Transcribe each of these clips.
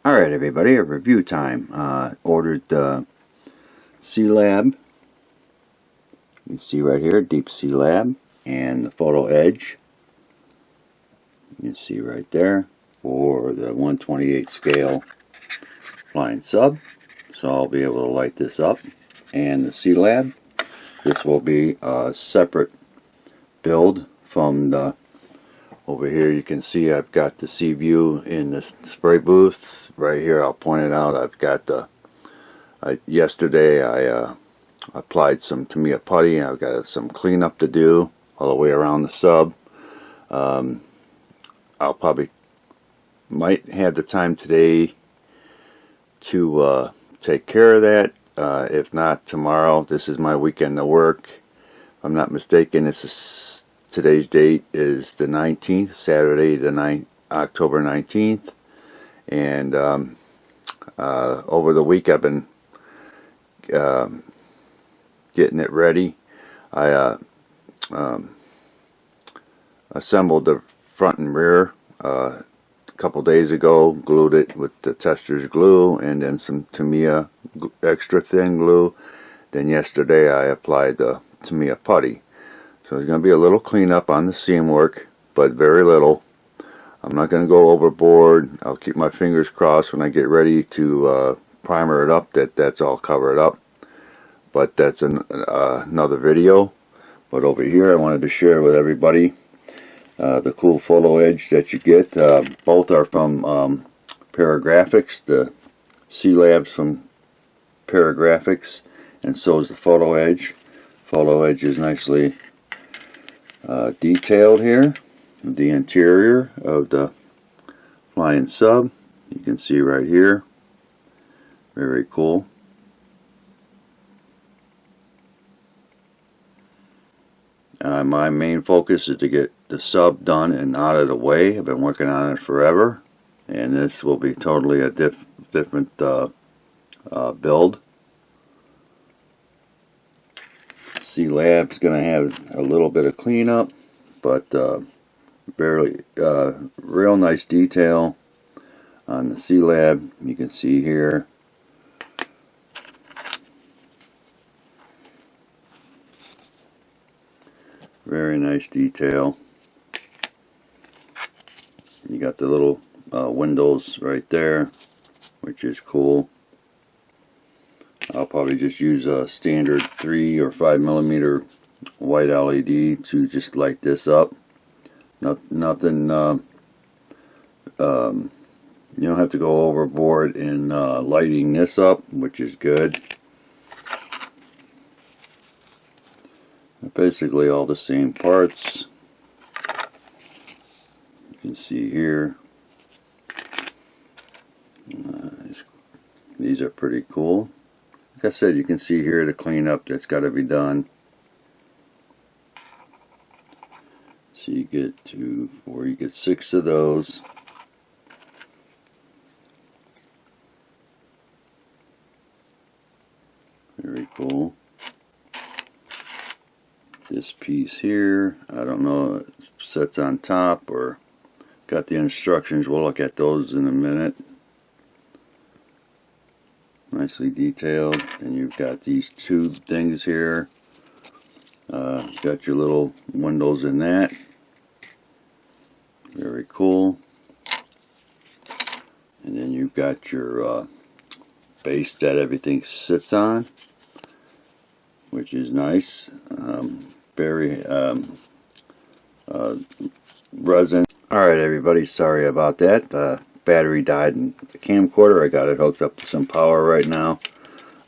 Alright everybody, a review time. Ordered the Sea Lab. You can see right here, Deep Sea Lab, and the Photo Edge. You can see right there for the 1/28 scale flying sub. So I'll be able to light this up. And the Sea Lab, this will be a separate build from the. Over here you can see I've got the sea view in the spray booth. Right here I'll point it out. I've got the yesterday I applied some Tamiya putty. I've got some cleanup to do all the way around the sub. I'll probably might have the time today to take care of that. If not tomorrow. This is my weekend to work. If I'm not mistaken, this is today's date is the 19th, Saturday the October 19th, and over the week I've been getting it ready. I assembled the front and rear a couple days ago, glued it with the tester's glue and then some Tamiya extra thin glue. Then yesterday I applied the Tamiya putty. So there's going to be a little cleanup on the seam work, but very little. I'm not going to go overboard. I'll keep my fingers crossed when I get ready to primer it up that's all covered up. But that's another video. But over here I wanted to share with everybody the cool photo edge that you get. Both are from Paragrafix. The Sea Lab's from Paragrafix, and so is the photo edge. Photo edge is nicely detailed here. The interior of the flying sub, you can see right here. Very cool. My main focus is to get the sub done and out of the way. I've been working on it forever, and this will be totally a different build. Sea Lab's going to have a little bit of cleanup, but barely real nice detail on the Sea Lab. You can see here. Very nice detail. You got the little windows right there, which is cool. I'll probably just use a standard 3 or 5 millimeter white LED to just light this up. Nothing. You don't have to go overboard in lighting this up, which is good. Basically all the same parts. You can see here. These are pretty cool. Like I said, you can see here the cleanup that's got to be done. So you get 2, 4, you get 6 of those. Very cool. This piece here, I don't know if it sits on top or got the instructions. We'll look at those in a minute. Nicely detailed. And you've got these 2 things here. Got your little windows in that. Very cool. And then you've got your base that everything sits on, which is nice. Very resin. Alright everybody, sorry about that. The battery died in the camcorder. I got it hooked up to some power right now.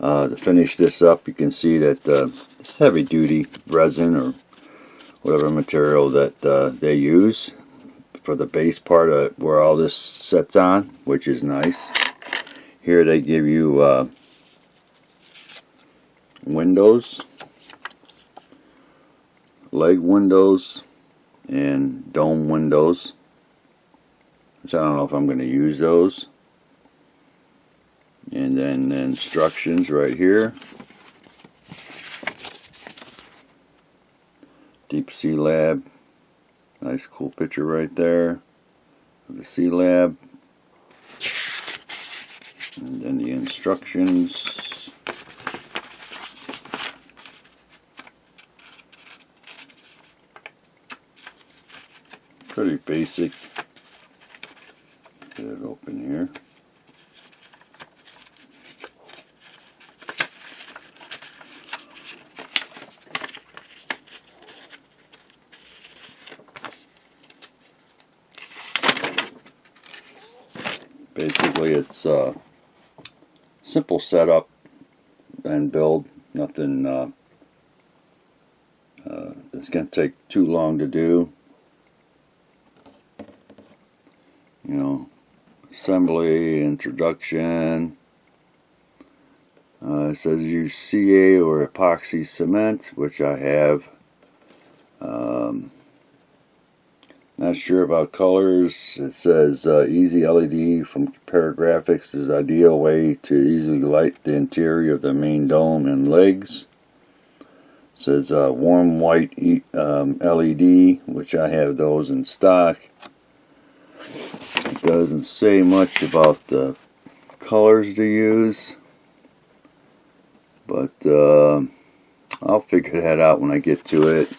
To finish this up, you can see that it's heavy duty resin or whatever material that they use for the base part of where all this sets on, which is nice. Here they give you windows, leg windows, and dome windows, which I don't know if I'm going to use those. And then the instructions right here. Deep Sea Lab. Nice cool picture right there of the Sea Lab. instructions. Pretty basic. Get it open here. Basically, it's simple setup and build. Nothing it's going to take too long to do. You know, assembly, introduction. It says use CA or epoxy cement, which I have. Not sure about colors. It says easy LED from Paragrafix is ideal way to easily light the interior of the main dome and legs. It says warm white LED, which I have those in stock. It doesn't say much about the colors to use, but I'll figure that out when I get to it.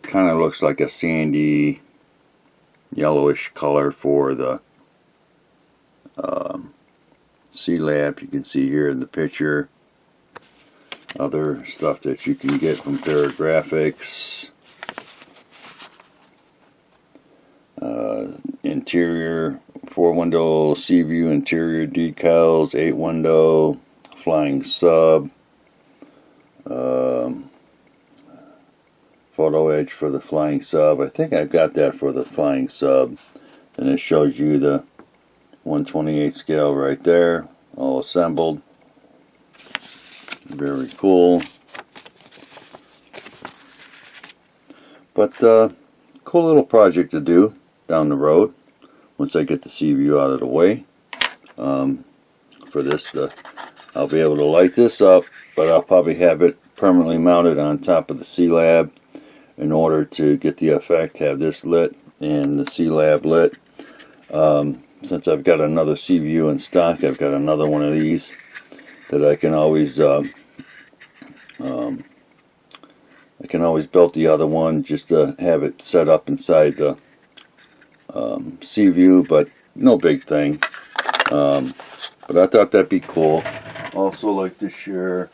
Kind of looks like a sandy yellowish color for the Sea Lab. You can see here in the picture other stuff that you can get from Paragrafix. Interior 4-window sea view interior decals, 8-window flying sub, photo edge for the flying sub. I think I've got that for the flying sub. And it shows you the 1/28 scale right there, all assembled. Very cool. But cool little project to do down the road once I get the sea view out of the way. For this, I'll be able to light this up, but I'll probably have it permanently mounted on top of the Sea Lab in order to get the effect, have this lit and the Sea Lab lit. Since I've got another sea view in stock, I've got another one of these that I can always build the other one just to have it set up inside the sea view, but no big thing. But I thought that'd be cool. Also like to share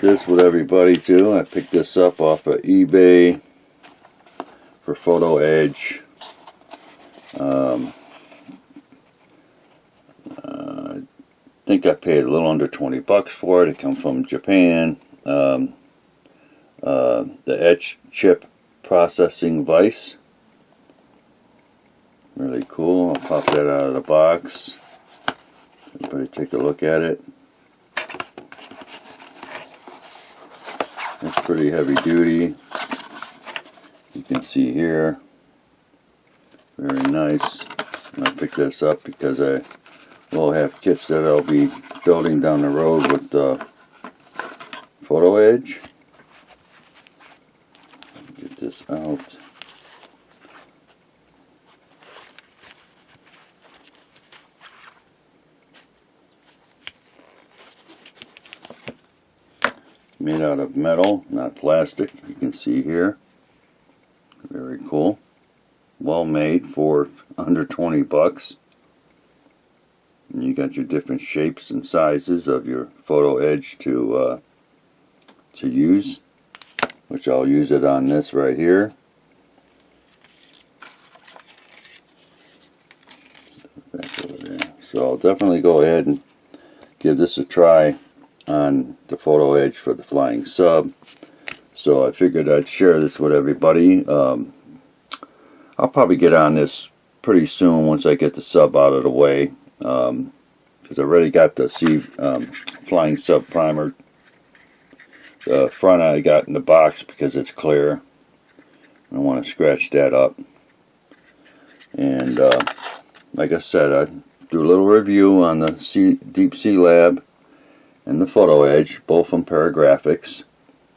this with everybody too. I picked this up off of eBay for Photo Edge. I think I paid a little under 20 bucks for it. It comes from Japan. The etch chip processing vise. Really cool. I'll pop that out of the box. Everybody take a look at it. It's pretty heavy duty. You can see here. Very nice. And I picked this up because I will have kits that I'll be building down the road with the Photo Edge. Get this out. Made out of metal, not plastic. You can see here. Very cool. Well made for under 20 bucks. And you got your different shapes and sizes of your Photo Edge to use, which I'll use it on this right here. Back over there. So I'll definitely go ahead and give this a try on the Photo Edge for the flying sub. So I figured I'd share this with everybody. I'll probably get on this pretty soon once I get the sub out of the way, because I already got the flying sub primer. The front I got in the box because it's clear. I don't want to scratch that up. And like I said, I do a little review on the Deep Sea Lab and the Photo Edge, both from Paragrafix,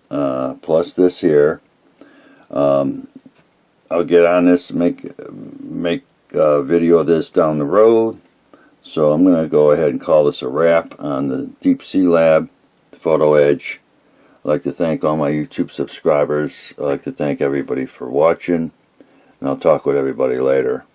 plus this here. I'll get on this, make video of this down the road. So I'm going to go ahead and call this a wrap on the Deep Sea Lab Photo Edge. I'd like to thank all my YouTube subscribers. I'd like to thank everybody for watching, and I'll talk with everybody later.